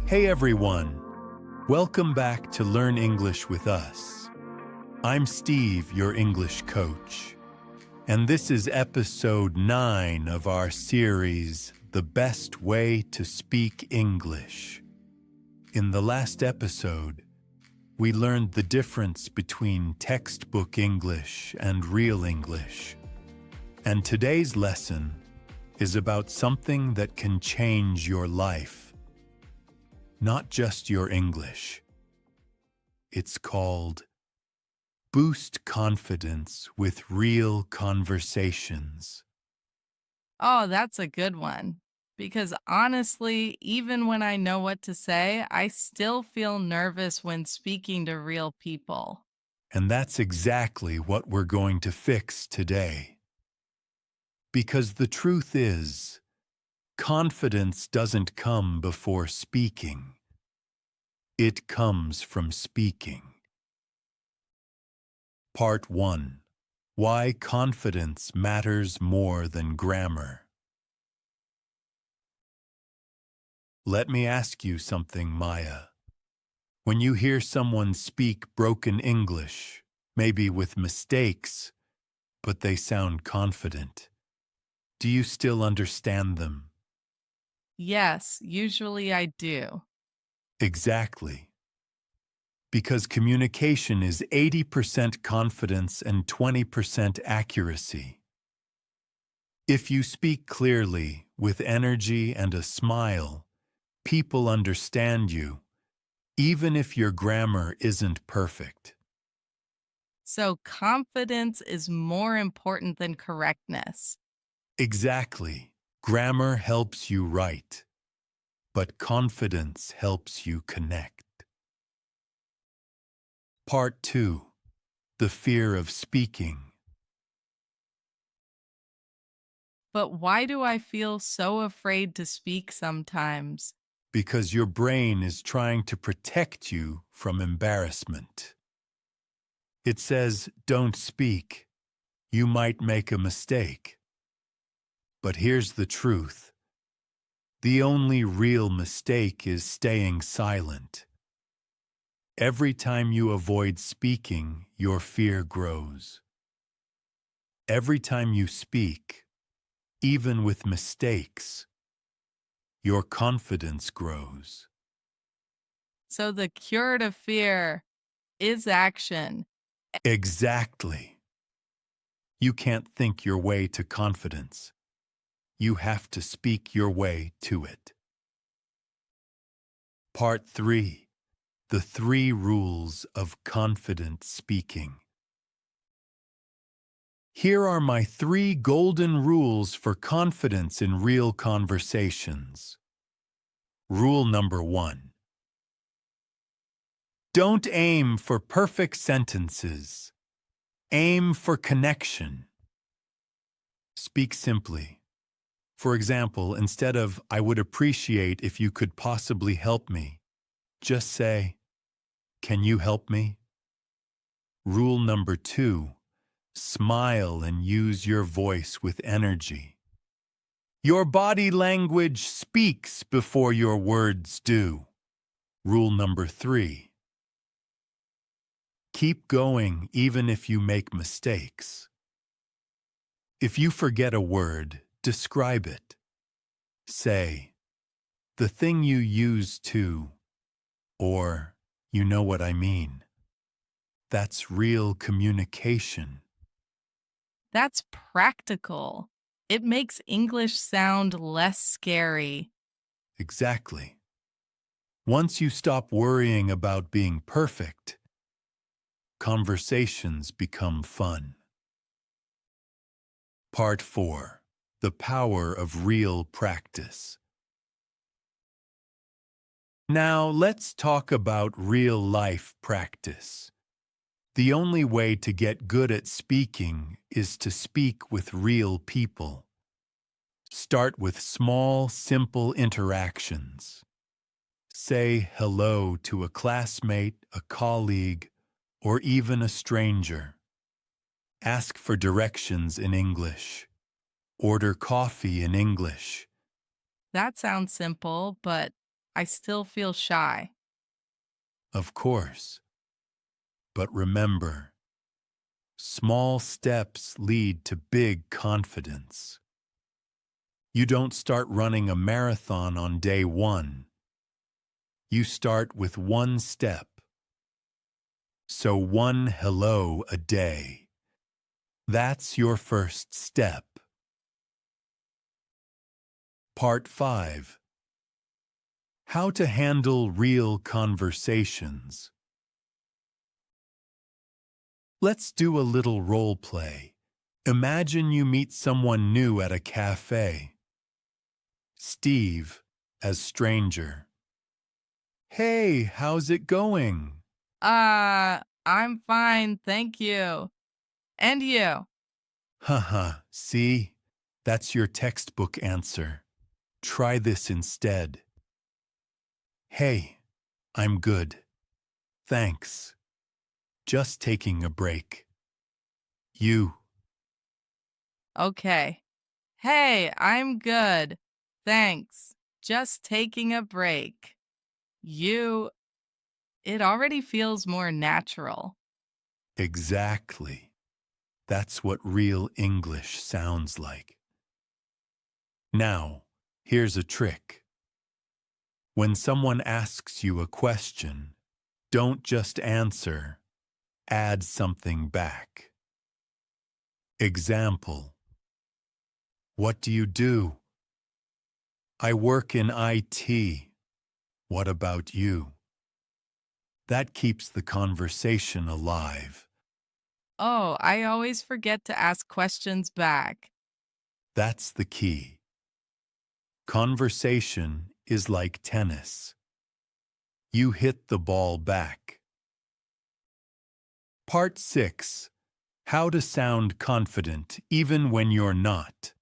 Hey everyone, welcome back to Learn English with us. I'm Steve, your English coach, and this is episode 9 of our series, The Best Way to Speak English. In the last episode, we learned the difference between textbook English and real English. And today's lesson is about something that can change your life. Not just your English. It's called Boost Confidence with Real Conversations. Oh, that's a good one. Because honestly, even when I know what to say, I still feel nervous when speaking to real people. And that's exactly what we're going to fix today. Because the truth is, confidence doesn't come before speaking. It comes from speaking. Part 1. Why confidence matters more than grammar. Let me ask you something, Maya. When you hear someone speak broken English, maybe with mistakes, but they sound confident, do you still understand them? Yes, usually I do. Exactly. Because communication is 80% confidence and 20% accuracy. If you speak clearly, with energy and a smile, people understand you, even if your grammar isn't perfect. So confidence is more important than correctness. Exactly. Grammar helps you write, but confidence helps you connect. Part 2. The fear of speaking. But why do I feel so afraid to speak sometimes? Because your brain is trying to protect you from embarrassment. It says, don't speak. You might make a mistake. But here's the truth. The only real mistake is staying silent. Every time you avoid speaking, your fear grows. Every time you speak, even with mistakes, your confidence grows. So the cure to fear is action. Exactly. You can't think your way to confidence. You have to speak your way to it. Part 3. The 3 rules of confident speaking. Here are my 3 golden rules for confidence in real conversations. Rule number 1. Don't aim for perfect sentences. Aim for connection. Speak simply. For example, instead of, I would appreciate if you could possibly help me, just say, can you help me? Rule number 2. Smile and use your voice with energy. Your body language speaks before your words do. Rule number 3. Keep going even if you make mistakes. If you forget a word, describe it. Say, the thing you use to, or you know what I mean. That's real communication. That's practical. It makes English sound less scary. Exactly. Once you stop worrying about being perfect, conversations become fun. Part 4. The power of real practice. Now let's talk about real-life practice. The only way to get good at speaking is to speak with real people. Start with small, simple interactions. Say hello to a classmate, a colleague, or even a stranger. Ask for directions in English. Order coffee in English. That sounds simple, but I still feel shy. Of course. But remember, small steps lead to big confidence. You don't start running a marathon on day one. You start with one step. So one hello a day. That's your first step. Part 5. How to handle real conversations. Let's do a little role play. Imagine you meet someone new at a cafe. Steve, as stranger. Hey, how's it going? I'm fine, thank you. And you? Haha, see? That's your textbook answer. Try this instead. Hey, I'm good. Thanks. Just taking a break. You. Okay. Hey, I'm good. Thanks. Just taking a break. You, it already feels more natural. Exactly. That's what real English sounds like. Now, here's a trick. When someone asks you a question, don't just answer, add something back. Example: what do you do? I work in IT. What about you? That keeps the conversation alive. Oh, I always forget to ask questions back. That's the key. Conversation is like tennis. You hit the ball back. Part 6. How to sound confident even when you're not.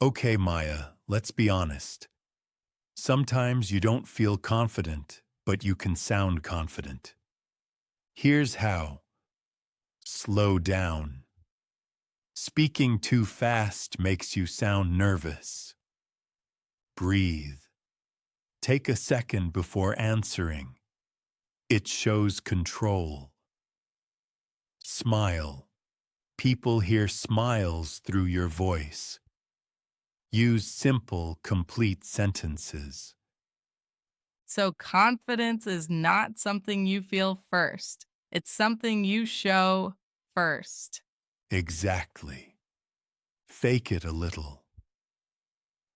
Okay, Maya, let's be honest. Sometimes you don't feel confident, but you can sound confident. Here's how. Slow down. Speaking too fast makes you sound nervous. Breathe. Take a second before answering. It shows control. Smile. People hear smiles through your voice. Use simple, complete sentences. So, confidence is not something you feel first, it's something you show first. Exactly. Fake it a little,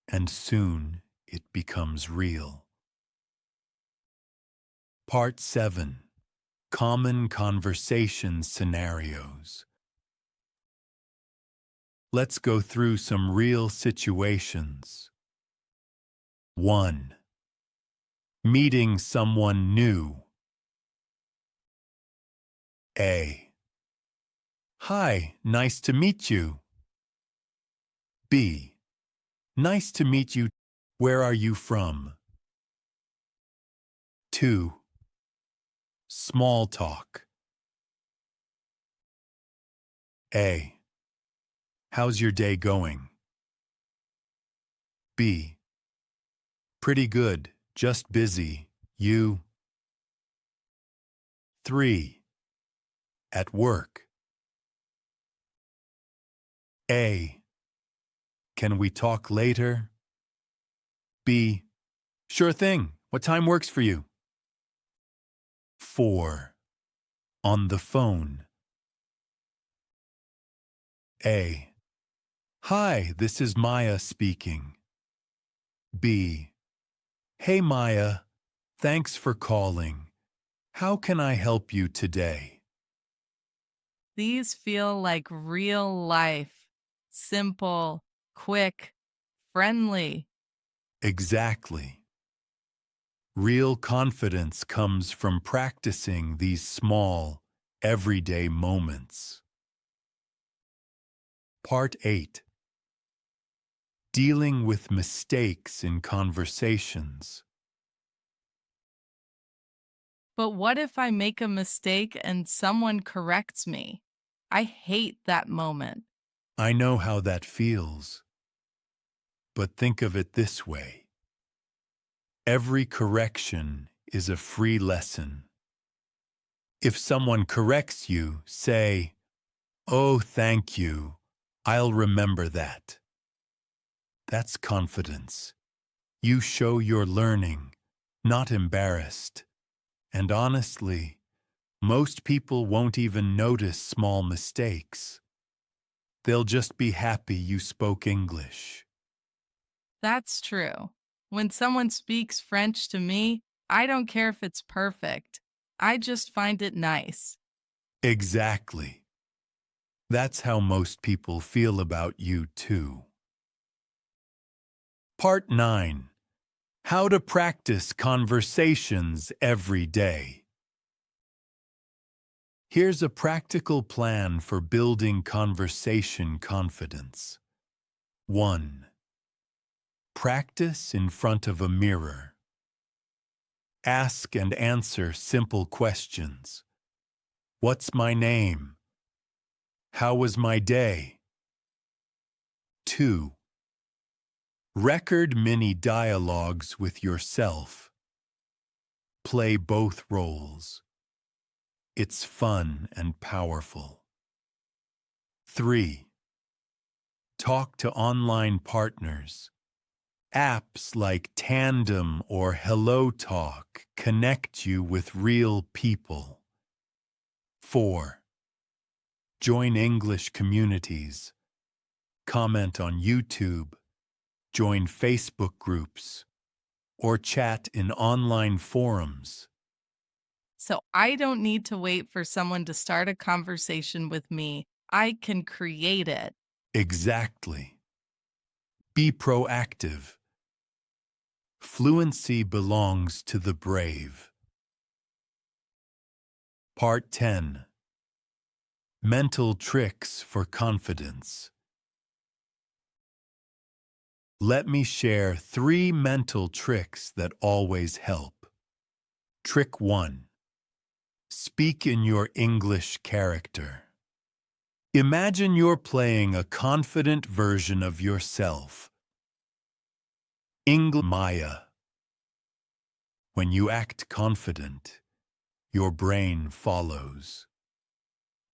and soon it becomes real. Part 7. Common conversation scenarios. Let's go through some real situations. 1. Meeting someone new. A. Hi, nice to meet you. B. Nice to meet you. Where are you from? 2. Small talk. A. How's your day going? B. Pretty good, just busy. You. 3. At work. A. Can we talk later? B. Sure thing. What time works for you? 4. On the phone. A. Hi, this is Maya speaking. B. Hey Maya, thanks for calling. How can I help you today? These feel like real life, simple, quick, friendly. Exactly. Real confidence comes from practicing these small, everyday moments. Part 8. Dealing with mistakes in conversations. But what if I make a mistake and someone corrects me? I hate that moment. I know how that feels. but think of it this way. Every correction is a free lesson. If someone corrects you, say, "Oh, thank you. I'll remember that." That's confidence. You show you're learning, not embarrassed. And honestly, most people won't even notice small mistakes. They'll just be happy you spoke English. That's true. When someone speaks French to me, I don't care if it's perfect. I just find it nice. Exactly. That's how most people feel about you, too. Part 9. How to practice conversations every day. Here's a practical plan for building conversation confidence. 1. Practice in front of a mirror. Ask and answer simple questions. What's my name? How was my day? 2. Record mini dialogues with yourself. Play both roles. It's fun and powerful. 3. Talk to online partners. Apps like Tandem or Hello Talk connect you with real people. 4. Join English communities. Comment on YouTube. Join Facebook groups. Or chat in online forums. So I don't need to wait for someone to start a conversation with me. I can create it. Exactly. Be proactive. Fluency belongs to the brave. Part 10. Mental tricks for confidence. Let me share 3 mental tricks that always help. Trick 1. Speak in your English character. Imagine you're playing a confident version of yourself. Maya. When you act confident, your brain follows.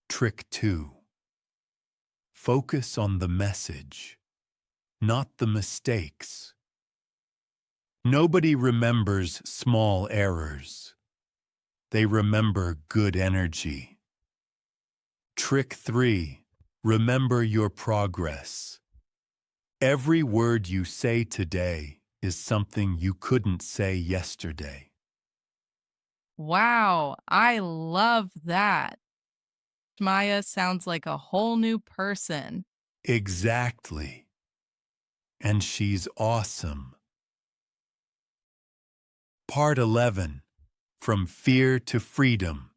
Trick 2. Focus on the message, not the mistakes. Nobody remembers small errors. They remember good energy. Trick 3. Remember your progress. Every word you say today is something you couldn't say yesterday. Wow, I love that. Maya sounds like a whole new person. Exactly. And she's awesome. Part 11. From Fear to Freedom.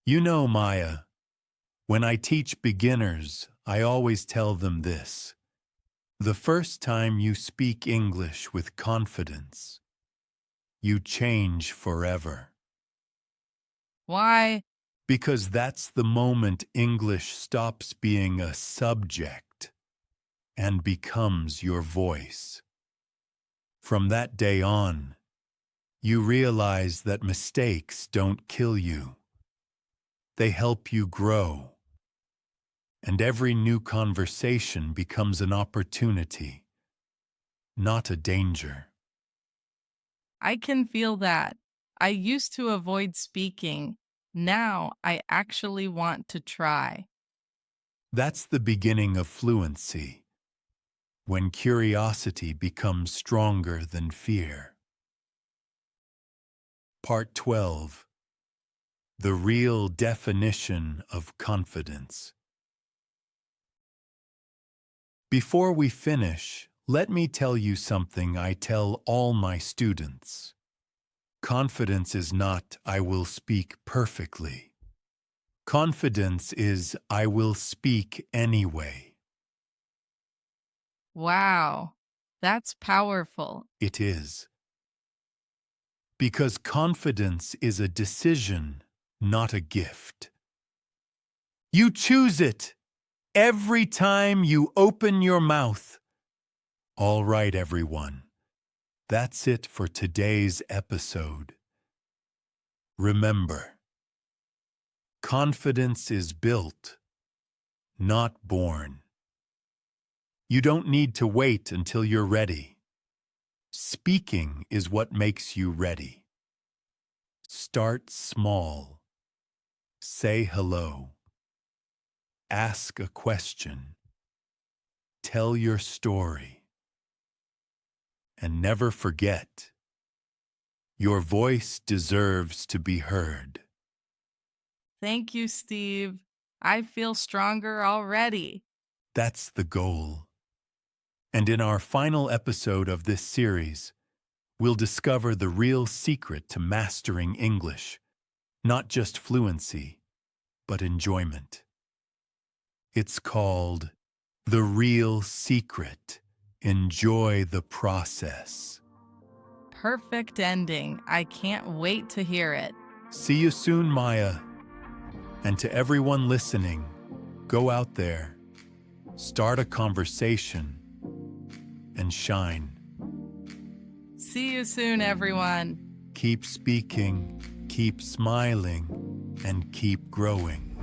You know, Maya, when I teach beginners, I always tell them this. The first time you speak English with confidence, you change forever. Why? Because that's the moment English stops being a subject and becomes your voice. From that day on, you realize that mistakes don't kill you. They help you grow. And every new conversation becomes an opportunity, not a danger. I can feel that. I used to avoid speaking. Now I actually want to try. That's the beginning of fluency, when curiosity becomes stronger than fear. Part 12. The real definition of confidence. Before we finish, let me tell you something I tell all my students. Confidence is not, "I will speak perfectly." Confidence is, "I will speak anyway." Wow, that's powerful. It is. Because confidence is a decision, not a gift. You choose it every time you open your mouth. All right, everyone. That's it for today's episode. Remember, confidence is built, not born. You don't need to wait until you're ready. Speaking is what makes you ready. Start small. Say hello. Ask a question. Tell your story. And never forget, your voice deserves to be heard. Thank you, Steve. I feel stronger already. That's the goal. And in our final episode of this series, we'll discover the real secret to mastering English, not just fluency, but enjoyment. It's called The Real Secret. Enjoy the process. Perfect ending. I can't wait to hear it. See you soon, Maya. And to everyone listening, go out there, start a conversation, and shine. See you soon, everyone. Keep speaking, keep smiling, and keep growing.